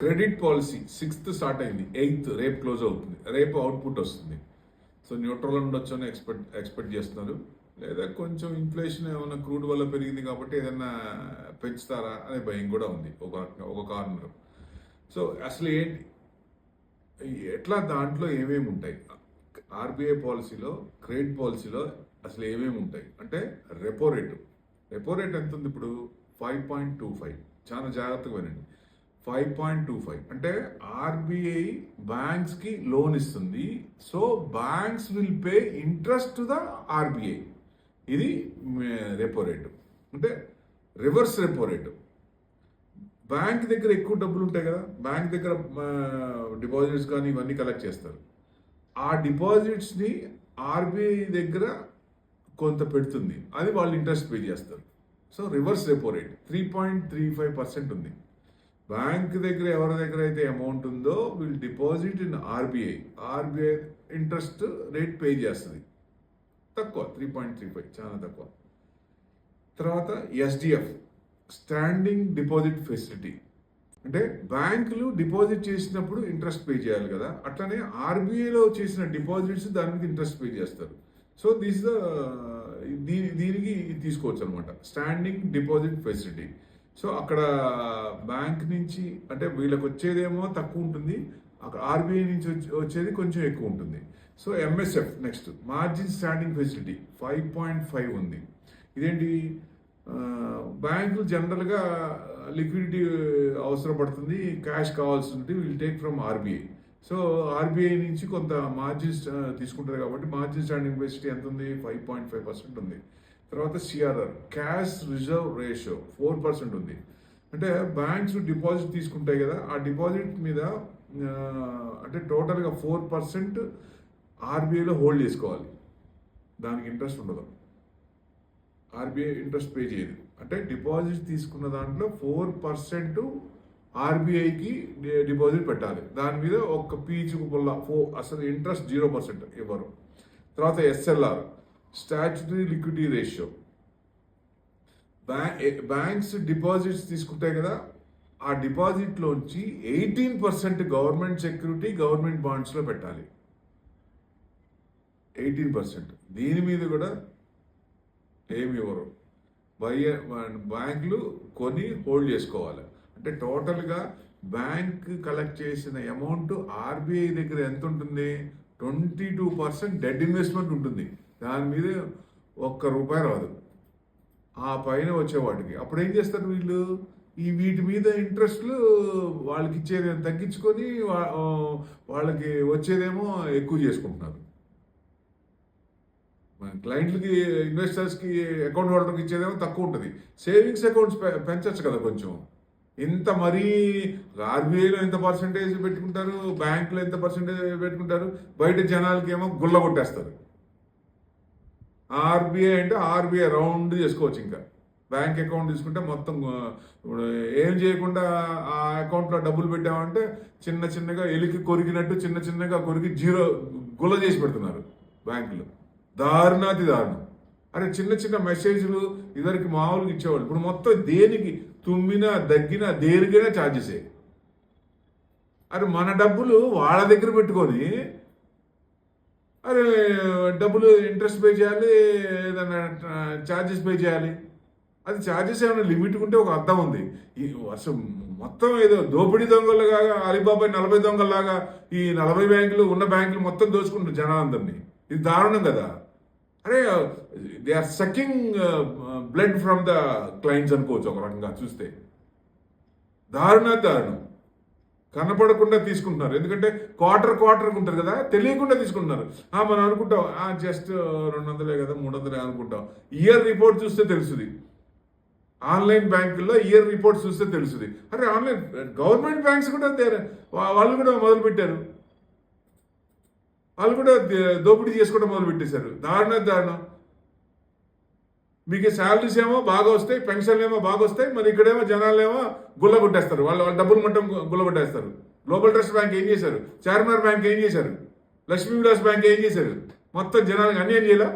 Credit policy 6th start అయింది, 8th రేపు close అవుతుంది, రేపు అవుట్పుట్ వస్తుంది. సో న్యూట్రల్ ఉండొచ్చు అని ఎక్స్పెక్ట్ చేస్తున్నారు. లేదా కొంచెం ఇన్ఫ్లేషన్ ఏమైనా క్రూడ్ వల్ల పెరిగింది కాబట్టి ఏదైనా పెంచుతారా అనే భయం కూడా ఉంది ఒక కార్నర్. సో అసలు ఏంటి, ఎట్లా దాంట్లో ఏమేమి ఉంటాయి, ఆర్బీఐ పాలసీలో క్రెడిట్ పాలసీలో అసలు ఏమేమి ఉంటాయి అంటే రెపో రేట్ ఎంత ఉంది ఇప్పుడు? 5.25. చాలా జాగ్రత్తగా వినండి. 5.25 అంటే ఆర్బీఐ బ్యాంక్స్కి లోన్ ఇస్తుంది. So banks will pay interest to the RBI. ఇది రెపో రేటు, అంటే రివర్స్ రెపో రేటు. బ్యాంక్ దగ్గర ఎక్కువ డబ్బులు ఉంటాయి కదా, బ్యాంక్ దగ్గర డిపాజిట్స్ కానీ ఇవన్నీ కలెక్ట్ చేస్తారు. ఆ డిపాజిట్స్ని ఆర్బీఐ దగ్గర కొంత పెడుతుంది, అది వాళ్ళు ఇంట్రెస్ట్ పే చేస్తారు. సో రివర్స్ రెపో రేట్ 3.35% ఉంది. బ్యాంక్ దగ్గర ఎవరి దగ్గర అయితే అమౌంట్ ఉందో వీళ్ళు deposit in RBI interest rate pay చేస్తుంది. తక్కువ 3.35, చాలా తక్కువ. తర్వాత ఎస్డిఎఫ్, స్టాండింగ్ డిపాజిట్ ఫెసిలిటీ, అంటే బ్యాంకులు డిపాజిట్ చేసినప్పుడు ఇంట్రెస్ట్ పే చేయాలి కదా, అట్లనే ఆర్బీఐలో చేసిన డిపాజిట్స్ దాని మీద ఇంట్రెస్ట్ పే చేస్తారు. సో దీనికి తీసుకోవచ్చు అనమాట, స్టాండింగ్ డిపాజిట్ ఫెసిలిటీ. సో అక్కడ బ్యాంక్ నుంచి అంటే వీళ్ళకి వచ్చేదేమో తక్కువ ఉంటుంది, అక్కడ ఆర్బీఐ నుంచి వచ్చేది కొంచెం ఎక్కువ ఉంటుంది. So MSF next, margin standing facility 5.5 ఉంది. ఇదేంటి, బ్యాంకులు జనరల్గా లిక్విడిటీ అవసరపడుతుంది, క్యాష్ కావాల్సి ఉంటుంది, will take from RBI. So RBI నుంచి కొంత మార్జిన్స్ తీసుకుంటారు కాబట్టి మార్జిన్ స్టాండింగ్ ఫెసిలిటీ ఎంత ఉంది? 5.5% ఉంది. తర్వాత సిఆర్ఆర్, క్యాష్ రిజర్వ్ రేషియో 4% ఉంది. అంటే బ్యాంక్స్ డిపాజిట్ తీసుకుంటాయి కదా, ఆ డిపాజిట్ మీద అంటే టోటల్గా 4% ఆర్బీఐలో హోల్డ్ చేసుకోవాలి, దానికి ఇంట్రెస్ట్ ఉండదు, ఆర్బీఐ ఇంట్రెస్ట్ పే చేయదు. అంటే డిపాజిట్ తీసుకున్న దాంట్లో 4% ఆర్బీఐకి డిపాజిట్ పెట్టాలి, దాని మీద ఒక పీచుకు పుల్ల అసలు ఇంట్రెస్ట్ 0% ఇవ్వరు. తర్వాత SLR, statutory liquidity ratio, banks deposits తీసుకుంటాయి కదా, ఆ డిపాజిట్లోంచి 18% గవర్నమెంట్ సెక్యూరిటీ గవర్నమెంట్ బాండ్స్లో పెట్టాలి, 18%. దీని మీద కూడా ఏమి ఇవ్వరు, బ్యాంకులు కొని హోల్డ్ చేసుకోవాలి. అంటే టోటల్గా బ్యాంక్ కలెక్ట్ చేసిన అమౌంట్ ఆర్బీఐ దగ్గర ఎంత ఉంటుంది? 22% డెడ్ ఇన్వెస్ట్మెంట్ ఉంటుంది, దాని మీద ₹1 రాదు. ఆ పైన వచ్చేవాటికి అప్పుడు ఏం చేస్తారు వీళ్ళు, వీటి మీద ఇంట్రెస్ట్లు వాళ్ళకి ఇచ్చేది తగ్గించుకొని వాళ్ళకి వచ్చేదేమో ఎక్కువ చేసుకుంటున్నారు. క్లయింట్లకి ఇన్వెస్టర్స్కి అకౌంట్ హోల్డర్కి ఇచ్చేదేమో తక్కువ ఉంటుంది. సేవింగ్స్ అకౌంట్స్ పెంచచ్చు కదా కొంచెం. ఇంత మరీ ఆర్బీఐలో ఎంత పర్సెంటేజ్ పెట్టుకుంటారు, బ్యాంకులో ఎంత పర్సెంటేజ్ పెట్టుకుంటారు, బయట జనాలకి ఏమో గుల్ల కొట్టేస్తారు. ఆర్బీఐ అంటే ఆర్బీఐ రౌండ్ చేసుకోవచ్చు. ఇంకా బ్యాంక్ అకౌంట్ తీసుకుంటే మొత్తం ఏం చేయకుండా ఆ అకౌంట్లో డబ్బులు పెట్టామంటే చిన్నగా ఎలికి కొరికినట్టు చిన్నగా కొరికి గుల్ల చేసి పెడుతున్నారు బ్యాంకులు. దారుణాతి దారుణం. అరే చిన్న మెసేజ్లు ఇద్దరికి మామూలుగా ఇచ్చేవాళ్ళు, ఇప్పుడు మొత్తం దేనికి తుమ్మినా దగ్గినా దేనికైనా ఛార్జెసే. అరే మన డబ్బులు వాళ్ళ దగ్గర పెట్టుకొని అరే డబ్బులు ఇంట్రెస్ట్ పే చేయాలి, ఏదైనా ఛార్జెస్ పే చేయాలి. అది ఛార్జెస్ ఏమైనా లిమిట్ ఉంటే ఒక అర్థం ఉంది. ఈ వర్షం మొత్తం ఏదో దోపిడీ దొంగలుగా అలీబాబాయ్ 40 దొంగల్లాగా ఈ 40 బ్యాంకులు ఉన్న బ్యాంకులు మొత్తం దోచుకుంటారు జనాలందరినీ. ఇది దారుణం కదా. అరే they are sucking blood from the clients అనుకోవచ్చు ఒక రకంగా చూస్తే. దారుణం. కనపడకుండా తీసుకుంటున్నారు, ఎందుకంటే క్వార్టర్ ఉంటారు కదా, తెలియకుండా తీసుకుంటున్నారు. మనం అనుకుంటాం జస్ట్ 200 కదా 300 అనుకుంటాం. ఇయర్ రిపోర్ట్ చూస్తే తెలుస్తుంది, ఆన్లైన్ బ్యాంకుల్లో ఇయర్ రిపోర్ట్ చూస్తే తెలుస్తుంది. అరే ఆన్లైన్ గవర్నమెంట్ బ్యాంక్స్ కూడా వాళ్ళు కూడా మొదలుపెట్టారు, వాళ్ళు కూడా దోపిడీ చేసుకోవడం మొదలు పెట్టేశారు. దారుణం. మీకు శాలరీస్ ఏమో బాగా వస్తాయి, పెన్షన్లు ఏమో బాగా వస్తాయి, మరి ఇక్కడేమో జనాలేమో గుల్ల కొట్టేస్తారు, వాళ్ళ డబ్బులు మొత్తం గుల్ల కొట్టేస్తారు. గ్లోబల్ ట్రస్ట్ బ్యాంక్ ఏం చేశారు, చార్మినార్ బ్యాంక్ ఏం చేశారు, లక్ష్మీ విలాస్ బ్యాంక్ ఏం చేశారు, మొత్తం జనాలకు అన్యాయం చేయాల.